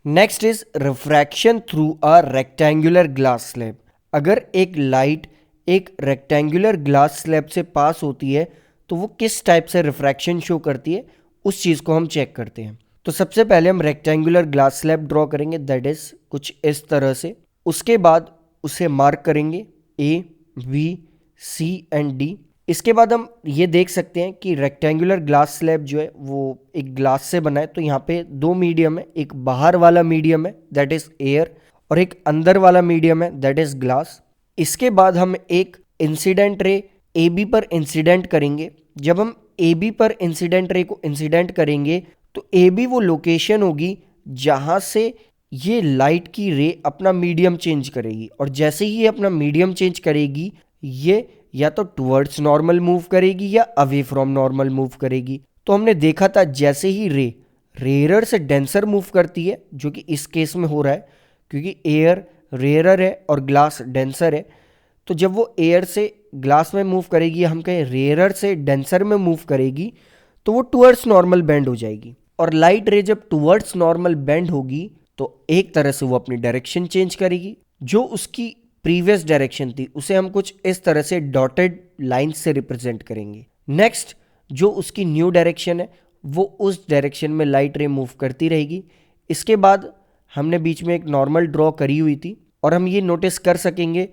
Next is refraction through a rectangular glass slab. अगर एक light एक रेक्टेंगुलर ग्लास स्लैब से पास होती है तो वो किस टाइप से रिफ्रैक्शन शो करती है, उस चीज़ को हम चेक करते हैं। तो सबसे पहले हम रेक्टेंगुलर ग्लास स्लैब ड्रॉ करेंगे, दैट इज कुछ इस तरह से। उसके बाद उसे मार्क करेंगे ए, बी, सी एंड डी। इसके बाद हम ये देख सकते हैं कि रेक्टेंगुलर ग्लास स्लैब जो है वो एक ग्लास से बना है, तो यहाँ पे दो मीडियम है, एक बाहर वाला मीडियम है दैट इज एयर और एक अंदर वाला मीडियम है दैट इज ग्लास। इसके बाद हम एक इंसिडेंट रे ए बी पर इंसिडेंट करेंगे। जब हम ए बी पर इंसिडेंट रे को इंसिडेंट करेंगे तो ए बी वो लोकेशन होगी जहाँ से ये लाइट की रे अपना मीडियम चेंज करेगी, और जैसे ही ये अपना मीडियम चेंज करेगी ये या तो टुवर्ड्स नॉर्मल मूव करेगी या अवे फ्रॉम नॉर्मल मूव करेगी। तो हमने देखा था जैसे ही रे रेयर से डेंसर मूव करती है, जो कि इस केस में हो रहा है क्योंकि एयर रेयर है और ग्लास डेंसर है, तो जब वो एयर से ग्लास में मूव करेगी, हम कहें रेयर से डेंसर में मूव करेगी, तो वो टुवर्ड्स नॉर्मल बेंड हो जाएगी। और लाइट रे जब टुवर्ड्स नॉर्मल बेंड होगी तो एक तरह से वो अपनी डायरेक्शन चेंज करेगी। जो उसकी प्रीवियस डायरेक्शन थी उसे हम कुछ इस तरह से डॉटेड लाइन से रिप्रेजेंट करेंगे। नेक्स्ट जो उसकी न्यू डायरेक्शन है वो उस डायरेक्शन में लाइट रे मूव करती रहेगी। इसके बाद हमने बीच में एक नॉर्मल ड्रॉ करी हुई थी और हम ये नोटिस कर सकेंगे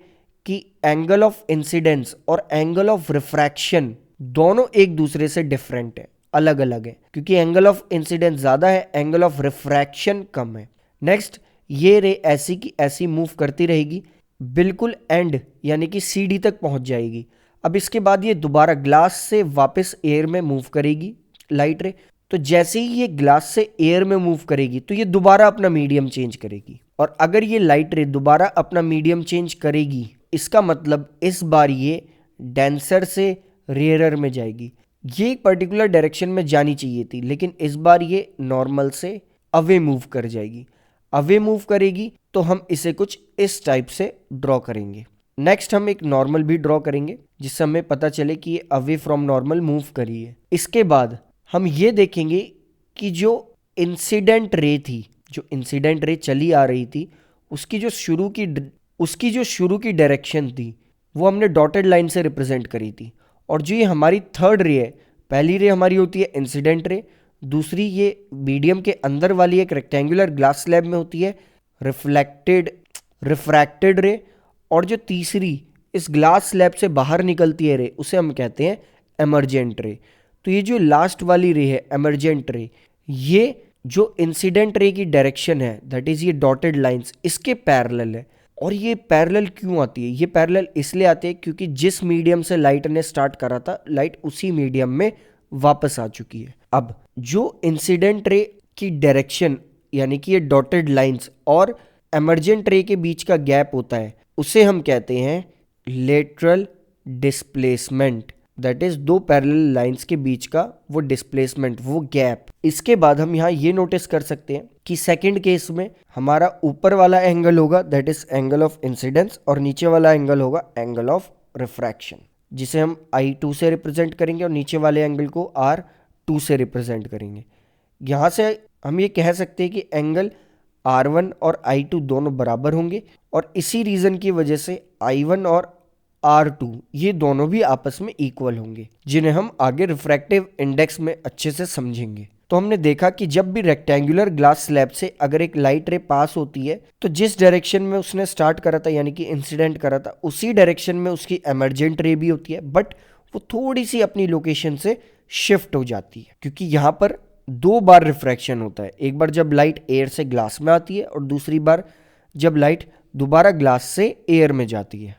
कि एंगल ऑफ इंसिडेंस और एंगल ऑफ रिफ्रैक्शन दोनों एक दूसरे से डिफरेंट है, अलग अलग है, क्योंकि एंगल ऑफ इंसिडेंस ज़्यादा है, एंगल ऑफ रिफ्रैक्शन कम है। नेक्स्ट ये रे ऐसी की ऐसी मूव करती रहेगी, बिल्कुल एंड यानी कि सी डी तक पहुंच जाएगी। अब इसके बाद ये दोबारा ग्लास से वापस एयर में मूव करेगी लाइट रे। तो जैसे ही ये ग्लास से एयर में मूव करेगी तो ये दोबारा अपना मीडियम चेंज करेगी, और अगर ये लाइट रे दोबारा अपना मीडियम चेंज करेगी इसका मतलब इस बार ये डेंसर से रेयरर में जाएगी। ये एक पर्टिकुलर डायरेक्शन में जानी चाहिए थी, लेकिन इस बार ये नॉर्मल से अवे मूव कर जाएगी। अवे मूव करेगी तो हम इसे कुछ इस टाइप से ड्रॉ करेंगे। नेक्स्ट हम एक नॉर्मल भी ड्रॉ करेंगे जिससे हमें पता चले कि ये अवे फ्रॉम नॉर्मल मूव करी है। इसके बाद हम ये देखेंगे कि जो इंसिडेंट रे थी, जो इंसिडेंट रे चली आ रही थी, उसकी जो शुरू की डायरेक्शन थी वो हमने डॉटेड लाइन से रिप्रेजेंट करी थी। और जो ये हमारी थर्ड रे है, पहली रे हमारी होती है इंसिडेंट रे, दूसरी ये मीडियम के अंदर वाली एक रेक्टेंगुलर ग्लास स्लैब में होती है रिफ्रैक्टेड रे, और जो तीसरी इस ग्लास स्लैब से बाहर निकलती है रे उसे हम कहते हैं एमर्जेंट रे। तो ये जो लास्ट वाली रे है एमर्जेंट रे, ये जो इंसिडेंट रे की डायरेक्शन है दैट इज ये डॉटेड लाइंस इसके पैरेलल है। और ये पैरेलल क्यों आती है? ये पैरेलल इसलिए आती है क्योंकि जिस मीडियम से लाइट ने स्टार्ट करा था लाइट उसी मीडियम में वापस आ चुकी है। अब जो इंसिडेंट रे की डायरेक्शन यानी कि ये डॉटेड लाइंस और एमर्जेंट रे के बीच का गैप होता है उसे हम कहते हैं लेटरल डिस्प्लेसमेंट, दैट इज दो पैरेलल लाइंस के बीच का वो डिस्प्लेसमेंट, वो गैप। इसके बाद हम यहाँ ये नोटिस कर सकते हैं कि सेकंड केस में हमारा ऊपर वाला एंगल होगा that is angle of incidence और नीचे वाला एंगल होगा एंगल ऑफ रिफ्रैक्शन, जिसे हम I2 से रिप्रेजेंट करेंगे और नीचे वाले एंगल को R2 से रिप्रेजेंट करेंगे। यहाँ से हम ये कह सकते हैं कि एंगल R1 और I2 दोनों बराबर होंगे, और इसी रीज़न की वजह से I1 और R2 ये दोनों भी आपस में इक्वल होंगे, जिन्हें हम आगे रिफ्रैक्टिव इंडेक्स में अच्छे से समझेंगे। तो हमने देखा कि जब भी रेक्टेंगुलर ग्लास स्लैब से अगर एक लाइट रे पास होती है तो जिस डायरेक्शन में उसने स्टार्ट करा था यानी कि इंसिडेंट करा था उसी डायरेक्शन में उसकी एमर्जेंट रे भी होती है, बट वो थोड़ी सी अपनी लोकेशन से शिफ्ट हो जाती है, क्योंकि यहाँ पर दो बार रिफ्रैक्शन होता है, एक बार जब लाइट एयर से ग्लास में आती है और दूसरी बार जब लाइट दोबारा ग्लास से एयर में जाती है।